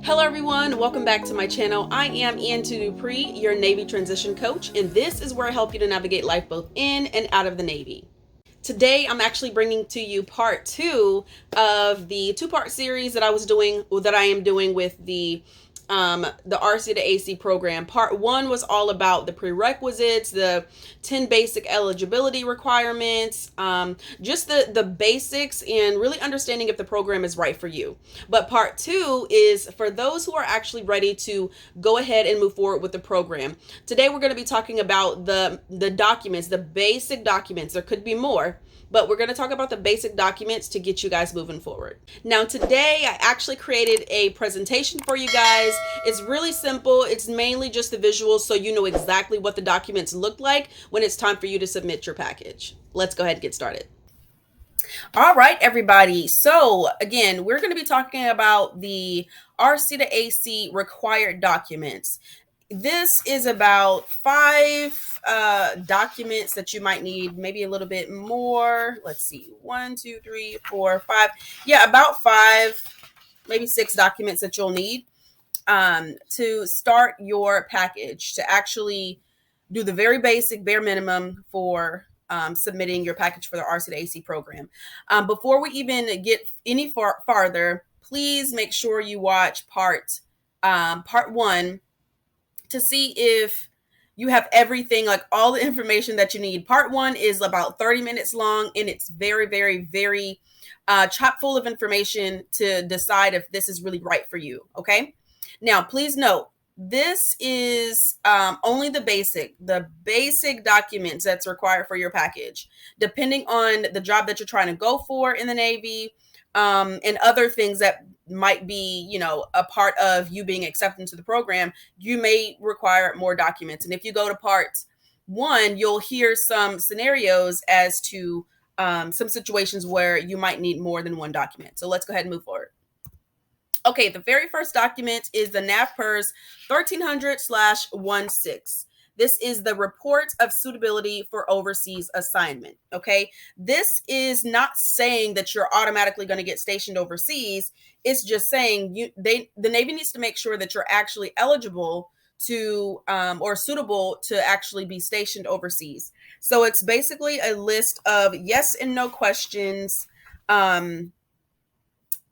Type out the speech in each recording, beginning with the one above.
Hello everyone, welcome back to my channel. I am Ian Dupree, your Navy transition coach, and this is where I help you to navigate life both in and out of the Navy. Today I'm actually bringing to you part 2 of the two-part series that I am doing with the RC2AC program. Part 1 was all about the prerequisites, the 10 basic eligibility requirements, just the basics and really understanding if the program is right for you. But part 2 is for those who are actually ready to go ahead and move forward with the program. Today we're going to be talking about the documents, the basic documents. There could be more, but we're going to talk about the basic documents to get you guys moving forward. Now today I actually created a presentation for you guys. It's really simple. It's mainly just the visuals so you know exactly what the documents look like when it's time for you to submit your package. Let's go ahead and get started. All right, everybody. So again, we're going to be talking about the RC2AC required documents. This is about 5 documents that you might need, maybe a little bit more. Let's see, 1, 2, 3, 4, 5. Yeah, about 5, maybe 6 documents that you'll need to start your package, to actually do the very basic bare minimum for submitting your package for the RC2AC program. Before we even get any farther, please make sure you watch part 1 to see if you have everything, like all the information that you need. Part 1 is about 30 minutes long, and it's very, very, very chock full of information to decide if this is really right for you. Okay. Now, please note, this is only the basic documents that's required for your package, depending on the job that you're trying to go for in the Navy, and other things that might be, a part of you being accepted into the program. You may require more documents. And if you go to part 1, you'll hear some scenarios as to some situations where you might need more than one document. So let's go ahead and move forward. Okay, the very first document is the NAVPERS 1300/16. This is the report of suitability for overseas assignment. Okay, this is not saying that you're automatically going to get stationed overseas. It's just saying the Navy needs to make sure that you're actually eligible to or suitable to actually be stationed overseas. So it's basically a list of yes and no questions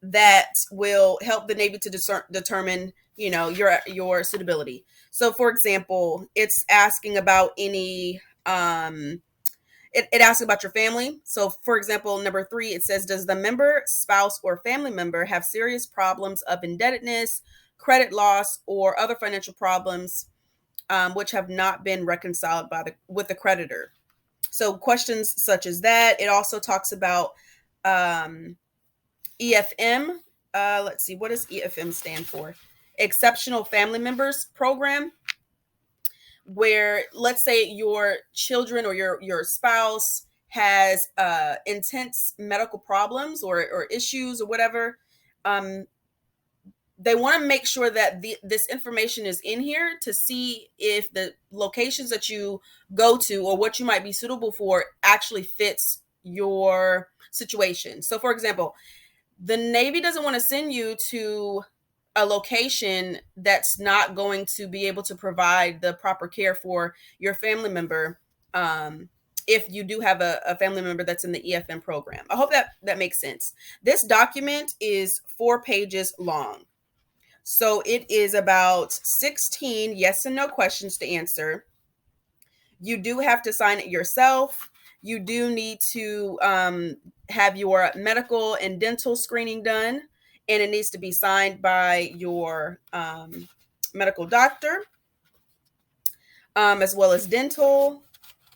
that will help the Navy to determine, your suitability. So for example, it's asking about any, it asks about your family. So for example, number 3, it says, does the member, spouse, or family member have serious problems of indebtedness, credit loss, or other financial problems, which have not been reconciled with the creditor? So questions such as that. It also talks about, EFM. Let's see, what does EFM stand for? Exceptional Family Members Program, where let's say your children or your spouse has intense medical problems or issues or whatever. They want to make sure that this information is in here to see if the locations that you go to or what you might be suitable for actually fits your situation. So for example, the Navy doesn't want to send you to a location that's not going to be able to provide the proper care for your family member, if you do have a family member that's in the EFM program. I hope that makes sense. This document is 4 pages long. So it is about 16 yes and no questions to answer. You do have to sign it yourself. You do need to have your medical and dental screening done, and it needs to be signed by your medical doctor, as well as dental.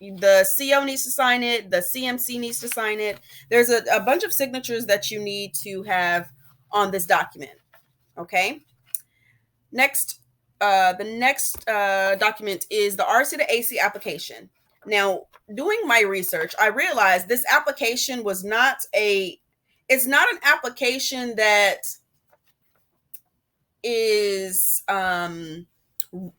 The CO needs to sign it. The CMC needs to sign it. There's a bunch of signatures that you need to have on this document. Okay. Next, the next document is the RC2AC application. Now, doing my research, I realized this application was it's not an application that is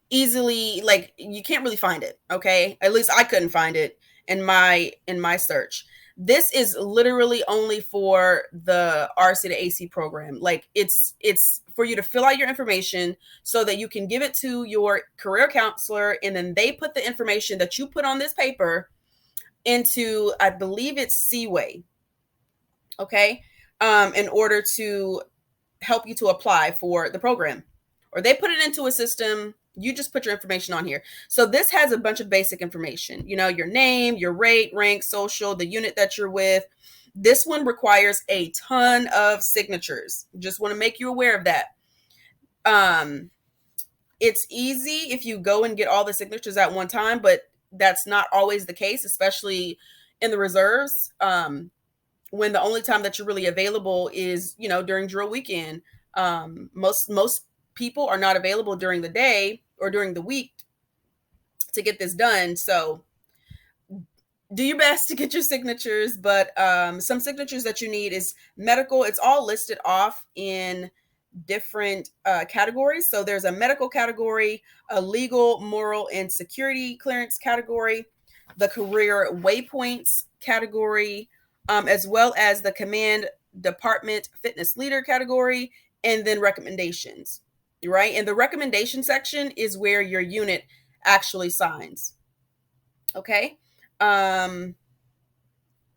easily, like, you can't really find it. Okay, at least I couldn't find it in my search. This is literally only for the RC2AC program. Like it's for you to fill out your information so that you can give it to your career counselor, and then they put the information that you put on this paper into, I believe it's Seaway, okay, in order to help you to apply for the program. Or they put it into a system, you just put your information on here. So this has a bunch of basic information, your name, your rate, rank, social, the unit that you're with. This one requires a ton of signatures. Just want to make you aware of that. It's easy if you go and get all the signatures at one time, but that's not always the case, especially in the reserves. When the only time that you're really available is, during drill weekend. Most people are not available during the day or during the week to get this done. So do your best to get your signatures, but some signatures that you need is medical. It's all listed off in different categories. So there's a medical category, a legal, moral, and security clearance category, the career waypoints category, as well as the command department fitness leader category, and then recommendations, right? And the recommendation section is where your unit actually signs. Okay. And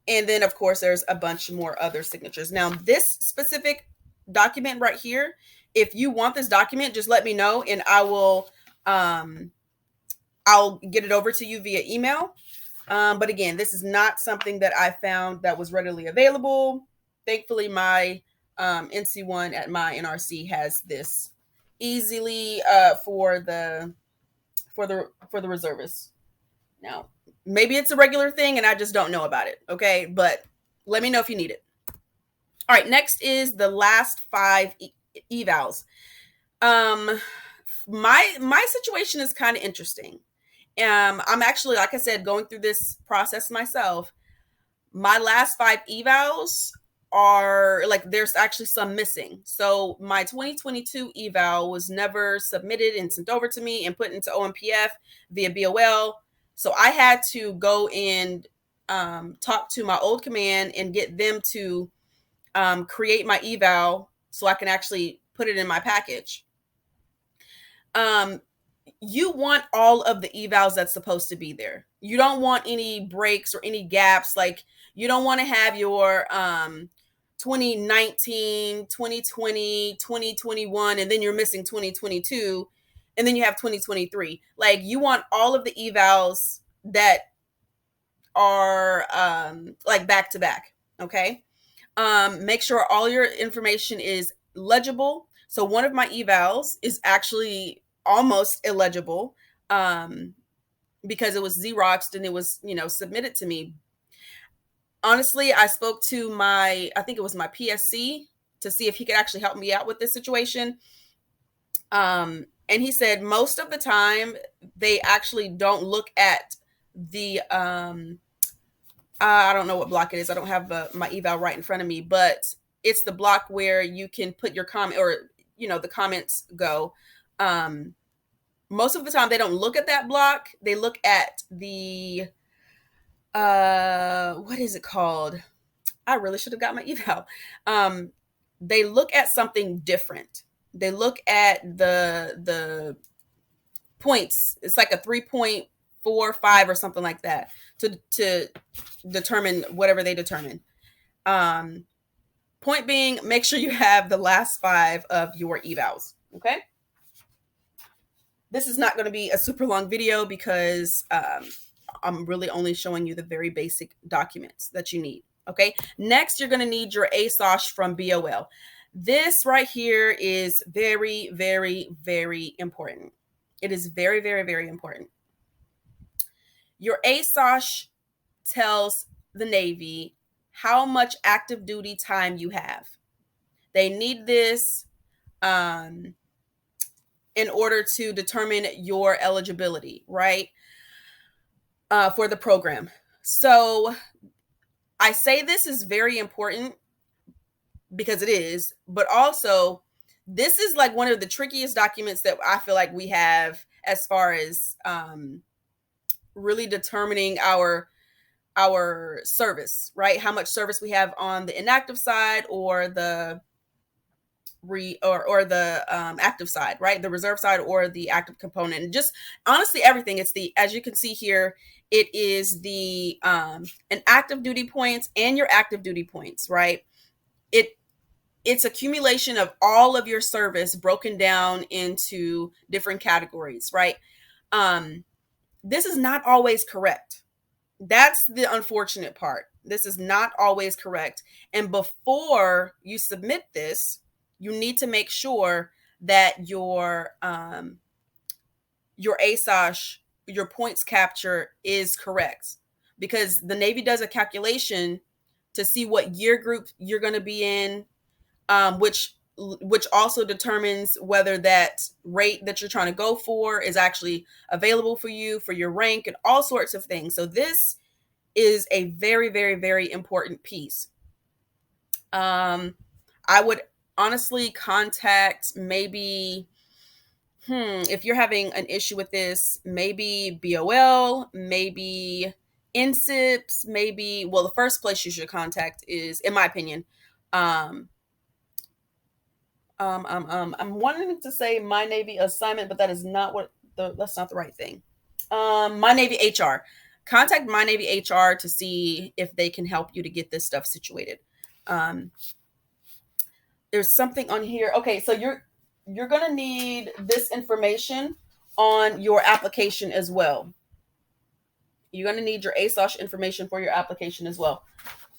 then of course there's a bunch more other signatures. Now this specific document right here, if you want this document, just let me know and I will I'll get it over to you via email. But again, this is not something that I found that was readily available. Thankfully, my NC1 at my NRC has this easily for the reservists. Now, maybe it's a regular thing and I just don't know about it. Okay, but let me know if you need it. All right, next is the last 5 evals. My situation is kind of interesting. I'm actually, like I said, going through this process myself. My last 5 evals are like, there's actually some missing. So my 2022 eval was never submitted and sent over to me and put into OMPF via BOL. So I had to go and talk to my old command and get them to create my eval so I can actually put it in my package. You want all of the evals that's supposed to be there. You don't want any breaks or any gaps. Like you don't want to have your 2019, 2020, 2021, and then you're missing 2022, and then you have 2023. Like you want all of the evals that are like back to back. Okay. Make sure all your information is legible. So one of my evals is actually almost illegible because it was Xeroxed and it was, submitted to me. Honestly, I spoke to I think it was my PSC to see if he could actually help me out with this situation. And he said most of the time they actually don't look at the I don't know what block it is. I don't have my eval right in front of me, but it's the block where you can put your comment or, the comments go. Most of the time they don't look at that block. They look at the, what is it called? I really should have got my eval. They look at something different. They look at the points. It's like a 3.45 or something like that to determine whatever they determine. Point being, make sure you have the last 5 of your evals. Okay. This is not going to be a super long video because I'm really only showing you the very basic documents that you need. Okay. Next, you're going to need your ASOSH from BOL. This right here is very, very, very important. It is very, very, very important. Your ASOSH tells the Navy how much active duty time you have. They need this in order to determine your eligibility, right? For the program. So I say this is very important because it is, but also this is like one of the trickiest documents that I feel like we have as far as really determining our our service, right? How much service we have on the inactive side or the active side, right? The reserve side or the active component, and just honestly everything. It's the, as you can see here, it is the an active duty points and your active duty points, right? It's accumulation of all of your service broken down into different categories, right? This is not always correct. That's the unfortunate part. This is not always correct. And before you submit this, you need to make sure that your ASOSH, your points capture is correct, because the Navy does a calculation to see what year group you're going to be in, which also determines whether that rate that you're trying to go for is actually available for you, for your rank, and all sorts of things. So this is a very, very, very important piece. I would honestly contact maybe, if you're having an issue with this, maybe BOL, maybe NSIPS, maybe, well, the first place you should contact is, in my opinion, I'm wanting to say My Navy Assignment, but that is not what that's not the right thing. My Navy HR. Contact My Navy HR to see if they can help you to get this stuff situated. There's something on here. Okay, so you're gonna need this information on your application as well. You're gonna need your ASOSH information for your application as well.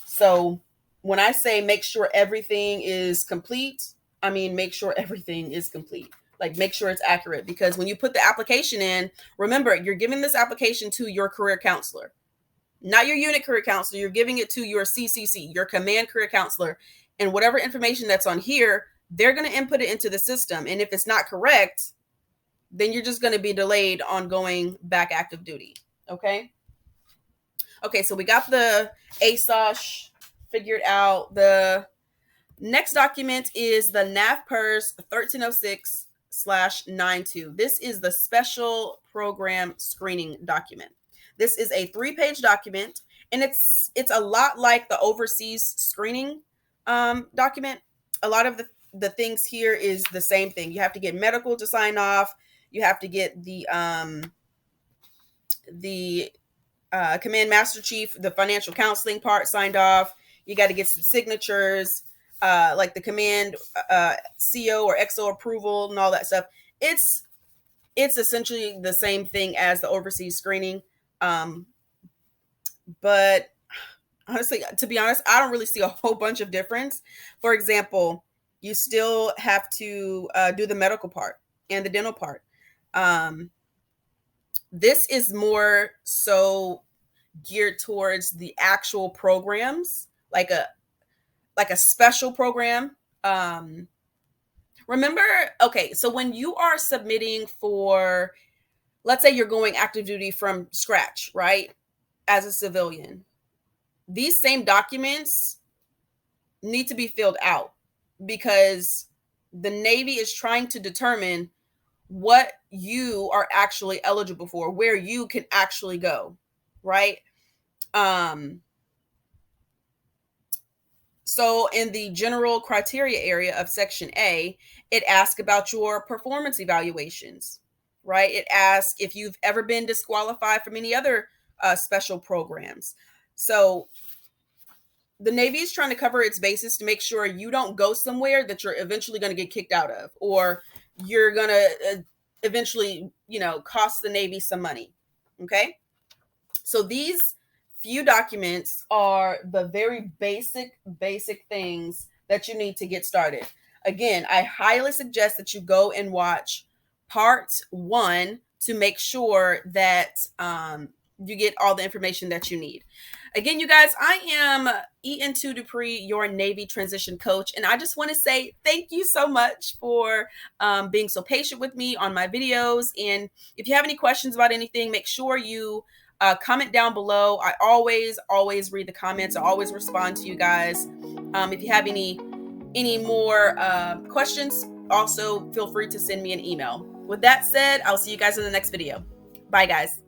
So when I say make sure everything is complete, I mean make sure everything is complete. Like, make sure it's accurate, because when you put the application in, remember, you're giving this application to your career counselor, not your unit career counselor. You're giving it to your CCC, your command career counselor, and whatever information that's on here, they're going to input it into the system. And if it's not correct, then you're just going to be delayed on going back active duty. Okay. Okay. So we got the ASOSH figured out. The next document is the NAVPERS 1306/92. This is the special program screening document. This is a 3-page document, and it's a lot like the overseas screening document. A lot of the things here is the same thing. You have to get medical to sign off. You have to get the command master chief, the financial counseling part, signed off. You got to get some signatures, like the command CO or XO approval and all that stuff. It's essentially the same thing as the overseas screening. But honestly, to be honest, I don't really see a whole bunch of difference. For example, you still have to do the medical part and the dental part. This is more so geared towards the actual programs, like a special program. Remember, okay, so when you are submitting for, let's say you're going active duty from scratch, right, as a civilian, these same documents need to be filled out, because the Navy is trying to determine what you are actually eligible for, where you can actually go, right? So in the general criteria area of Section A, it asks about your performance evaluations, right? It asks if you've ever been disqualified from any other special programs. So the Navy is trying to cover its bases to make sure you don't go somewhere that you're eventually going to get kicked out of, or you're going to eventually, cost the Navy some money. Okay. So these few documents are the very basic things that you need to get started. Again, I highly suggest that you go and watch part 1 to make sure that you get all the information that you need. Again, you guys, I am EN2 Dupree, your Navy transition coach, and I just want to say thank you so much for being so patient with me on my videos. And if you have any questions about anything, make sure you comment down below. I always read the comments. I always respond to you guys. If you have any more questions, also feel free to send me an email. With that said, I'll see you guys in the next video. Bye, guys.